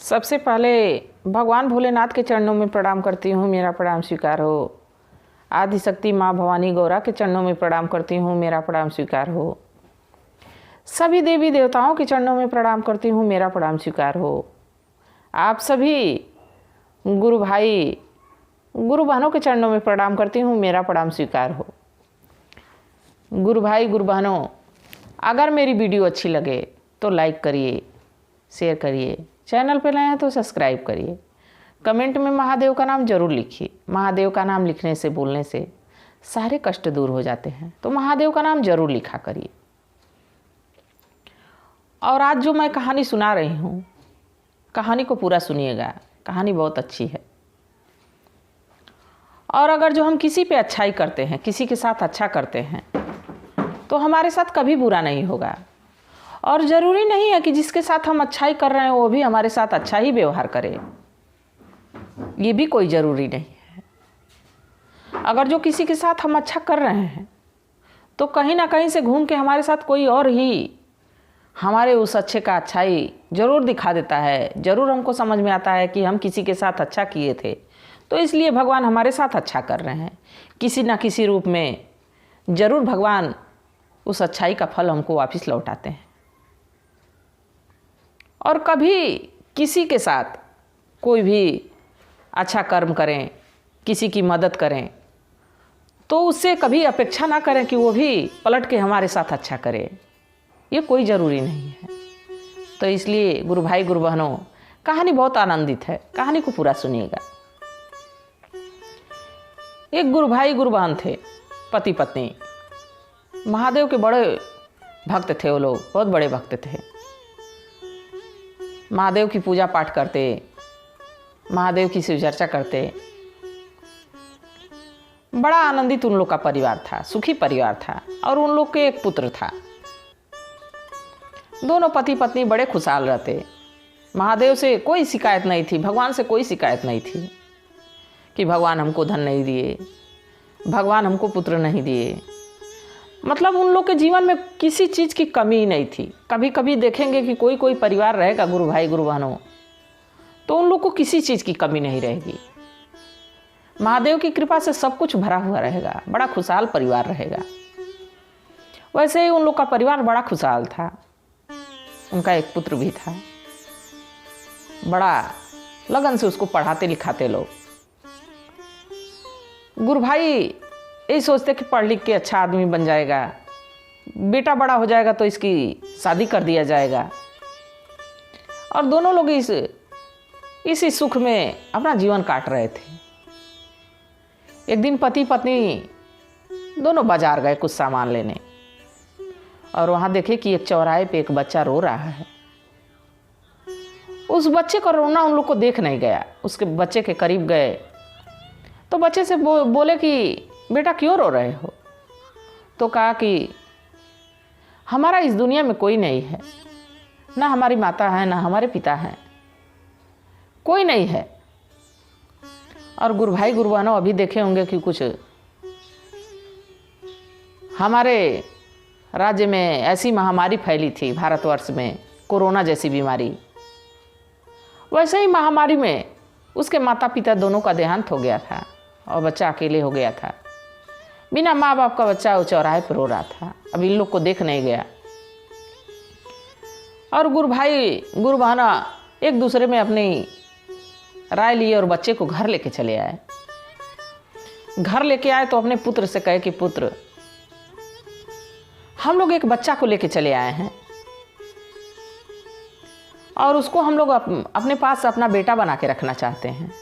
सबसे पहले भगवान भोलेनाथ के चरणों में प्रणाम करती हूँ, मेरा प्रणाम स्वीकार हो। आदिशक्ति माँ भवानी गौरा के चरणों में प्रणाम करती हूँ, मेरा प्रणाम स्वीकार हो। सभी देवी देवताओं के चरणों में प्रणाम करती हूँ, मेरा प्रणाम स्वीकार हो। आप सभी गुरु भाई गुरु बहनों के चरणों में प्रणाम करती हूँ, मेरा प्रणाम स्वीकार हो। गुरु भाई गुरु बहनों, अगर मेरी वीडियो अच्छी लगे तो लाइक करिए, शेयर करिए, चैनल पर नए हैं तो सब्सक्राइब करिए। कमेंट में महादेव का नाम जरूर लिखिए। महादेव का नाम लिखने से, बोलने से सारे कष्ट दूर हो जाते हैं, तो महादेव का नाम जरूर लिखा करिए। और आज जो मैं कहानी सुना रही हूँ, कहानी को पूरा सुनिएगा। कहानी बहुत अच्छी है। और अगर जो हम किसी पे अच्छाई करते हैं, किसी के साथ अच्छा करते हैं, तो हमारे साथ कभी बुरा नहीं होगा। और ज़रूरी नहीं है कि जिसके साथ हम अच्छाई कर रहे हैं वो भी हमारे साथ अच्छा ही व्यवहार करे, ये भी कोई ज़रूरी नहीं है। अगर जो किसी के साथ हम अच्छा कर रहे हैं तो कहीं ना कहीं से घूम के हमारे साथ कोई और ही हमारे उस अच्छे का अच्छाई ज़रूर दिखा देता है। ज़रूर हमको समझ में आता है कि हम किसी के साथ अच्छा किए थे, तो इसलिए भगवान हमारे साथ अच्छा कर रहे हैं। किसी ना किसी रूप में ज़रूर भगवान उस अच्छाई का फल हमको वापस लौटाते हैं। और कभी किसी के साथ कोई भी अच्छा कर्म करें, किसी की मदद करें, तो उससे कभी अपेक्षा ना करें कि वो भी पलट के हमारे साथ अच्छा करे, ये कोई ज़रूरी नहीं है। तो इसलिए गुरु भाई गुरु बहनों, कहानी बहुत आनंदित है, कहानी को पूरा सुनिएगा। एक गुरु भाई गुरु बहन थे, पति पत्नी। महादेव के बड़े भक्त थे वो लोग, बहुत बड़े भक्त थे। महादेव की पूजा पाठ करते, महादेव की शिव चर्चा करते। बड़ा आनंदित उन लोग का परिवार था, सुखी परिवार था। और उन लोग के एक पुत्र था। दोनों पति पत्नी बड़े खुशहाल रहते। महादेव से कोई शिकायत नहीं थी, भगवान से कोई शिकायत नहीं थी कि भगवान हमको धन नहीं दिए, भगवान हमको पुत्र नहीं दिए। मतलब उन लोग के जीवन में किसी चीज़ की कमी ही नहीं थी। कभी कभी देखेंगे कि कोई कोई परिवार रहेगा गुरु भाई गुरु बहनों, तो उन लोग को किसी चीज़ की कमी नहीं रहेगी। महादेव की कृपा से सब कुछ भरा हुआ रहेगा, बड़ा खुशहाल परिवार रहेगा। वैसे ही उन लोग का परिवार बड़ा खुशहाल था। उनका एक पुत्र भी था, बड़ा लगन से उसको पढ़ाते लिखाते लोग। गुरु भाई यही सोचते कि पढ़ लिख के अच्छा आदमी बन जाएगा, बेटा बड़ा हो जाएगा तो इसकी शादी कर दिया जाएगा। और दोनों लोग इसी सुख में अपना जीवन काट रहे थे। एक दिन पति पत्नी दोनों बाजार गए कुछ सामान लेने, और वहाँ देखे कि एक चौराहे पे एक बच्चा रो रहा है। उस बच्चे का रोना उन लोग को देख नहीं गया। उसके बच्चे के करीब गए तो बच्चे से बोले कि बेटा क्यों रो रहे हो? तो कहा कि हमारा इस दुनिया में कोई नहीं है, ना हमारी माता है, ना हमारे पिता हैं, कोई नहीं है। और गुरु भाई गुरु बहनों, अभी देखे होंगे कि कुछ हमारे राज्य में ऐसी महामारी फैली थी, भारतवर्ष में कोरोना जैसी बीमारी। वैसे ही महामारी में उसके माता पिता दोनों का देहांत हो गया था और बच्चा अकेले हो गया था। बिना माँ बाप का बच्चा वो चौराहे पर रो रहा था। अब इन लोग को देख नहीं गया। और गुरु भाई गुरु बहना एक दूसरे में अपनी राय लिए और बच्चे को घर लेके चले आए। घर लेके आए तो अपने पुत्र से कहे कि पुत्र, हम लोग एक बच्चा को लेके चले आए हैं और उसको हम लोग अपने पास अपना बेटा बना के रखना चाहते हैं।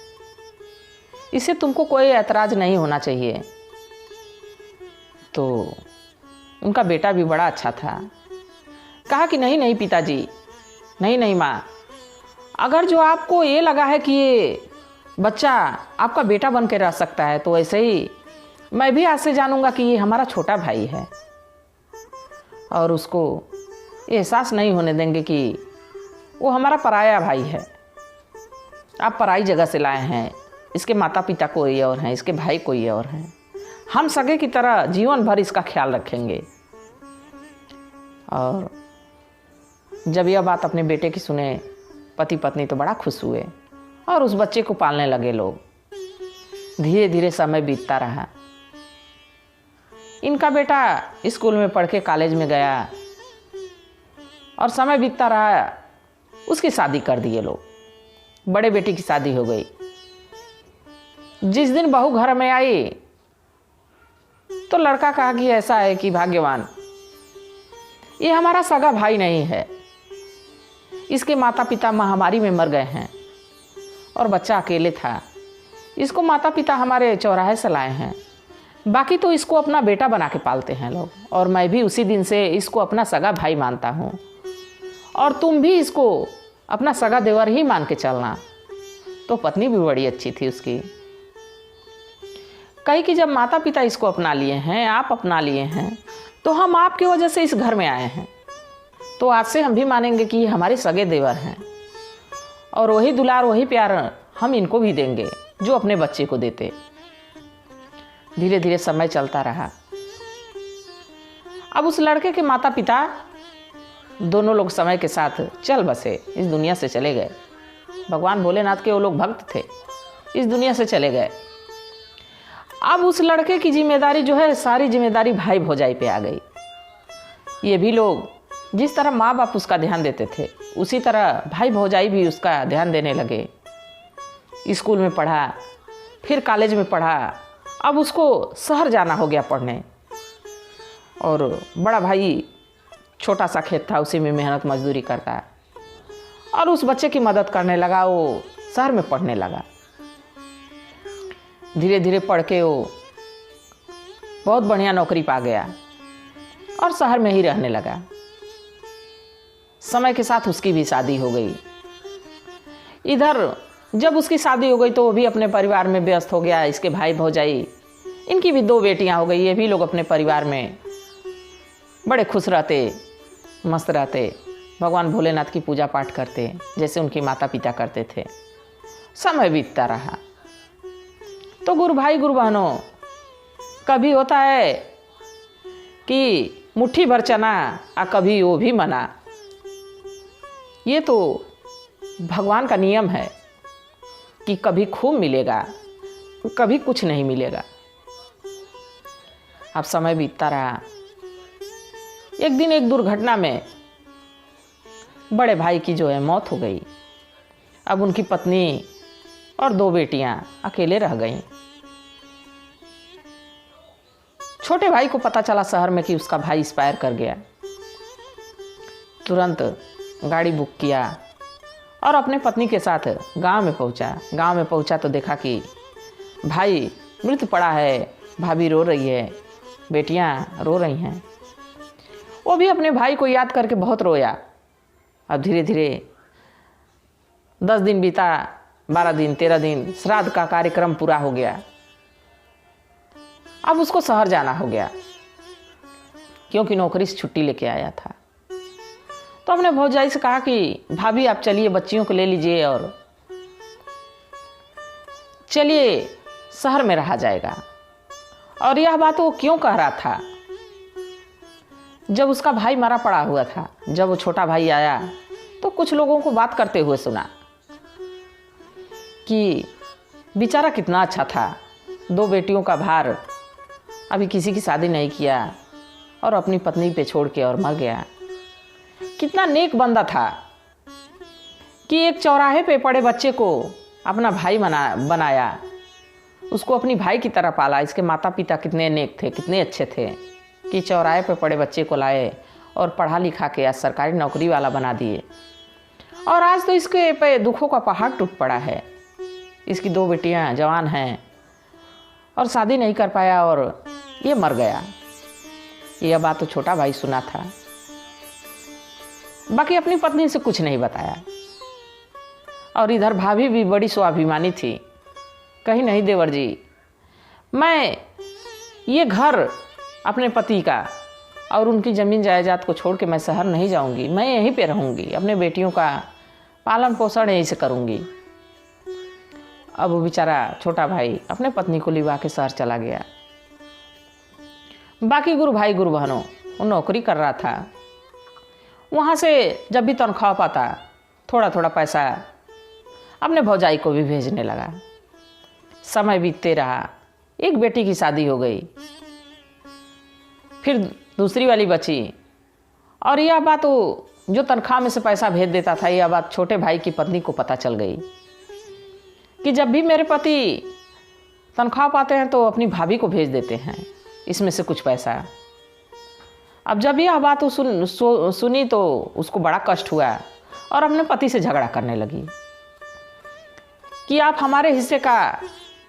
इससे तुमको कोई ऐतराज़ नहीं होना चाहिए। तो उनका बेटा भी बड़ा अच्छा था। कहा कि नहीं नहीं पिताजी, नहीं नहीं माँ, अगर जो आपको ये लगा है कि ये बच्चा आपका बेटा बन के रह सकता है, तो वैसे ही मैं भी आज से जानूंगा कि ये हमारा छोटा भाई है। और उसको ये एहसास नहीं होने देंगे कि वो हमारा पराया भाई है। आप पराई जगह से लाए हैं, इसके माता पिता कोई और हैं, इसके भाई कोई और हैं। हम सगे की तरह जीवन भर इसका ख्याल रखेंगे। और जब यह बात अपने बेटे की सुने पति पत्नी तो बड़ा खुश हुए और उस बच्चे को पालने लगे लोग। धीरे धीरे समय बीतता रहा। इनका बेटा स्कूल में पढ़ के कॉलेज में गया और समय बीतता रहा, उसकी शादी कर दिए लोग। बड़े बेटी की शादी हो गई। जिस दिन बहू घर में आई तो लड़का कहा कि ऐसा है कि भाग्यवान, ये हमारा सगा भाई नहीं है, इसके माता पिता महामारी में मर गए हैं और बच्चा अकेले था। इसको माता पिता हमारे चौराहे से लाए हैं, बाकी तो इसको अपना बेटा बना के पालते हैं लोग, और मैं भी उसी दिन से इसको अपना सगा भाई मानता हूँ, और तुम भी इसको अपना सगा देवर ही मान के चलना। तो पत्नी भी बड़ी अच्छी थी उसकी। कही कि जब माता पिता इसको अपना लिए हैं, आप अपना लिए हैं, तो हम आपकी वजह से इस घर में आए हैं, तो आज से हम भी मानेंगे कि ये हमारे सगे देवर हैं, और वही दुलार वही प्यार हम इनको भी देंगे जो अपने बच्चे को देते। धीरे धीरे समय चलता रहा। अब उस लड़के के माता पिता दोनों लोग समय के साथ चल बसे, इस दुनिया से चले गए। भगवान भोलेनाथ के वो लोग भक्त थे, इस दुनिया से चले गए। अब उस लड़के की जिम्मेदारी जो है, सारी जिम्मेदारी भाई भौजाई पे आ गई। ये भी लोग जिस तरह माँ बाप उसका ध्यान देते थे, उसी तरह भाई भौजाई भी उसका ध्यान देने लगे। स्कूल में पढ़ा, फिर कॉलेज में पढ़ा। अब उसको शहर जाना हो गया पढ़ने, और बड़ा भाई छोटा सा खेत था, उसी में मेहनत मजदूरी करता, और उस बच्चे की मदद करने लगा। वो शहर में पढ़ने लगा। धीरे धीरे पढ़ के वो बहुत बढ़िया नौकरी पा गया और शहर में ही रहने लगा। समय के साथ उसकी भी शादी हो गई। इधर जब उसकी शादी हो गई तो वो भी अपने परिवार में व्यस्त हो गया। इसके भाई भौजाई, इनकी भी 2 बेटियां हो गई। ये भी लोग अपने परिवार में बड़े खुश रहते, मस्त रहते, भगवान भोलेनाथ की पूजा पाठ करते जैसे उनके माता पिता करते थे। समय बीतता रहा। तो गुरु भाई गुरु बहनों, कभी होता है कि मुट्ठी भर चना और कभी वो भी मना। ये तो भगवान का नियम है कि कभी खूब मिलेगा, कभी कुछ नहीं मिलेगा। अब समय बीतता रहा। एक दिन एक दुर्घटना में बड़े भाई की जो है मौत हो गई। अब उनकी पत्नी और 2 बेटियां अकेले रह गईं। छोटे भाई को पता चला शहर में कि उसका भाई एक्सपायर कर गया। तुरंत गाड़ी बुक किया और अपने पत्नी के साथ गांव में पहुंचा। गांव में पहुंचा तो देखा कि भाई मृत पड़ा है, भाभी रो रही है, बेटियां रो रही हैं। वो भी अपने भाई को याद करके बहुत रोया। अब धीरे धीरे 10 दिन बीता, 12 दिन, 13 दिन, श्राद्ध का कार्यक्रम पूरा हो गया। अब उसको शहर जाना हो गया क्योंकि नौकरी से छुट्टी लेके आया था। तो हमने भौजाई से कहा कि भाभी आप चलिए, बच्चियों को ले लीजिए और चलिए शहर में रहा जाएगा। और यह बात वो क्यों कह रहा था? जब उसका भाई मरा पड़ा हुआ था, जब वो छोटा भाई आया तो कुछ लोगों को बात करते हुए सुना कि बेचारा कितना अच्छा था, 2 बेटियों का भार, अभी किसी की शादी नहीं किया और अपनी पत्नी पे छोड़ के और मर गया। कितना नेक बंदा था कि एक चौराहे पे पड़े बच्चे को अपना भाई बनाया, उसको अपनी भाई की तरह पाला। इसके माता पिता कितने नेक थे, कितने अच्छे थे कि चौराहे पे पड़े बच्चे को लाए और पढ़ा लिखा के आज सरकारी नौकरी वाला बना दिए। और आज तो इसके पे दुखों का पहाड़ टूट पड़ा है। इसकी 2 बेटियां जवान हैं और शादी नहीं कर पाया और ये मर गया। यह बात तो छोटा भाई सुना था, बाकी अपनी पत्नी से कुछ नहीं बताया। और इधर भाभी भी बड़ी स्वाभिमानी थी। कहीं नहीं देवर जी, मैं ये घर अपने पति का और उनकी ज़मीन जायदाद को छोड़ के मैं शहर नहीं जाऊंगी, मैं यहीं पे रहूंगी, अपने बेटियों का पालन पोषण यहीं से करूंगी। अब वो बेचारा छोटा भाई अपने पत्नी को लिवा के शहर चला गया। बाकी गुरु भाई गुरु बहनों, वो नौकरी कर रहा था। वहाँ से जब भी तनख्वाह पाता थोड़ा थोड़ा पैसा अपने भौजाई को भी भेजने लगा। समय बीतते रहा, एक बेटी की शादी हो गई, फिर दूसरी वाली बची। और यह बात वो जो तनख्वाह में से पैसा भेज देता था, यह बात छोटे भाई की पत्नी को पता चल गई कि जब भी मेरे पति तनख्वाह पाते हैं तो अपनी भाभी को भेज देते हैं इसमें से कुछ पैसा। अब जब यह बात सुनी तो उसको बड़ा कष्ट हुआ और अपने पति से झगड़ा करने लगी कि आप हमारे हिस्से का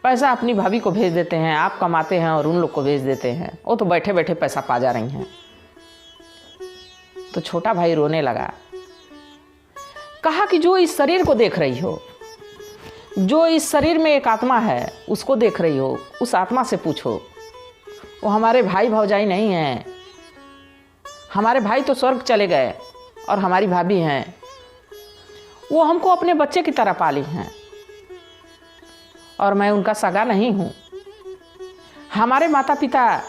पैसा अपनी भाभी को भेज देते हैं, आप कमाते हैं और उन लोग को भेज देते हैं, वो तो बैठे बैठे पैसा पा जा रही हैं। तो छोटा भाई रोने लगा, कहा कि जो इस शरीर को देख रही हो, जो इस शरीर में एक आत्मा है उसको देख रही हो, उस आत्मा से पूछो, वो हमारे भाई भौजाई नहीं हैं। हमारे भाई तो स्वर्ग चले गए और हमारी भाभी हैं, वो हमको अपने बच्चे की तरह पाली हैं और मैं उनका सगा नहीं हूँ। हमारे माता पिता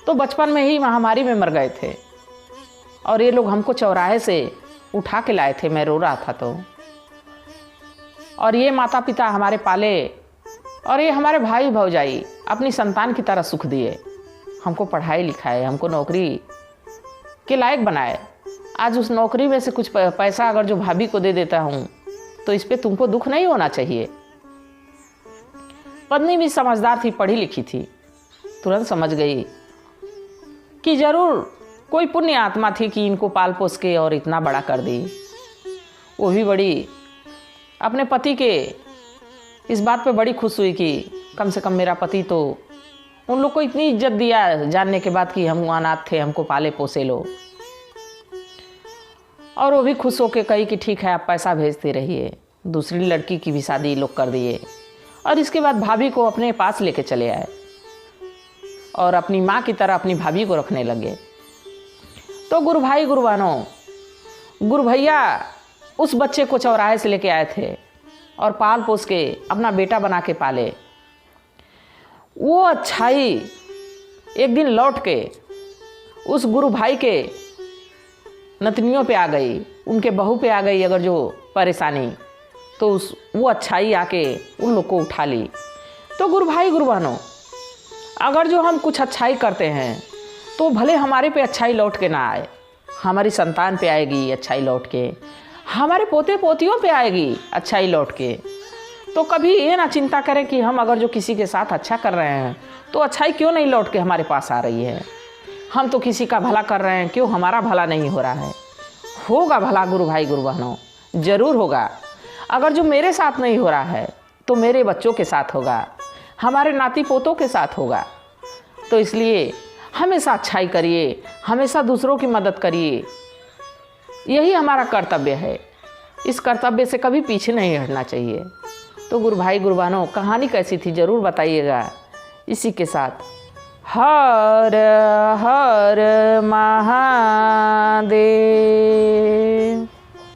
तो बचपन में ही महामारी में मर गए थे और ये लोग हमको चौराहे से उठा के लाए थे, मैं रो रहा था तो। और ये माता पिता हमारे पाले और ये हमारे भाई भौजाई अपनी संतान की तरह सुख दिए, हमको पढ़ाई लिखाए, हमको नौकरी के लायक बनाए। आज उस नौकरी में से कुछ पैसा अगर जो भाभी को दे देता हूँ तो इस पे तुमको दुख नहीं होना चाहिए। पत्नी भी समझदार थी, पढ़ी लिखी थी, तुरंत समझ गई कि जरूर कोई पुण्य आत्मा थी कि इनको पाल पोस के और इतना बड़ा कर दी। वो भी बड़ी अपने पति के इस बात पे बड़ी खुश हुई कि कम से कम मेरा पति तो उन लोग को इतनी इज्जत दिया जानने के बाद कि हम अनाथ थे, हमको पाले पोसे लो। और वो भी खुश होकर कही कि ठीक है आप पैसा भेजते रहिए। दूसरी लड़की की भी शादी लोग कर दिए और इसके बाद भाभी को अपने पास लेके चले आए और अपनी माँ की तरह अपनी भाभी को रखने लगे। तो गुरु भाई गुरु बहनों, गुरु भैया उस बच्चे को चौराहे से लेके आए थे और पाल पोस के अपना बेटा बना के पाले। वो अच्छाई एक दिन लौट के उस गुरु भाई के नतनियों पे आ गई, उनके बहू पे आ गई अगर जो परेशानी, तो वो अच्छाई आके उन लोग को उठा ली। तो गुरु भाई गुरु बहनों, अगर जो हम कुछ अच्छाई करते हैं तो भले हमारे पे अच्छाई लौट के ना आए, हमारी संतान पे आएगी अच्छाई लौट के, हमारे पोते पोतियों पे आएगी अच्छाई लौट के। तो कभी ये ना चिंता करें कि हम अगर जो किसी के साथ अच्छा कर रहे हैं तो अच्छाई क्यों नहीं लौट के हमारे पास आ रही है। हम तो किसी का भला कर रहे हैं, क्यों हमारा भला नहीं हो रहा है। होगा भला गुरु भाई गुरु बहनों, ज़रूर होगा। अगर जो मेरे साथ नहीं हो रहा है तो मेरे बच्चों के साथ होगा, हमारे नाती पोतों के साथ होगा। तो इसलिए हमेशा अच्छाई करिए, हमेशा दूसरों की मदद करिए, यही हमारा कर्तव्य है। इस कर्तव्य से कभी पीछे नहीं हटना चाहिए। तो गुरु भाई गुरु बहनों, कहानी कैसी थी ज़रूर बताइएगा। इसी के साथ हर हर महादेव।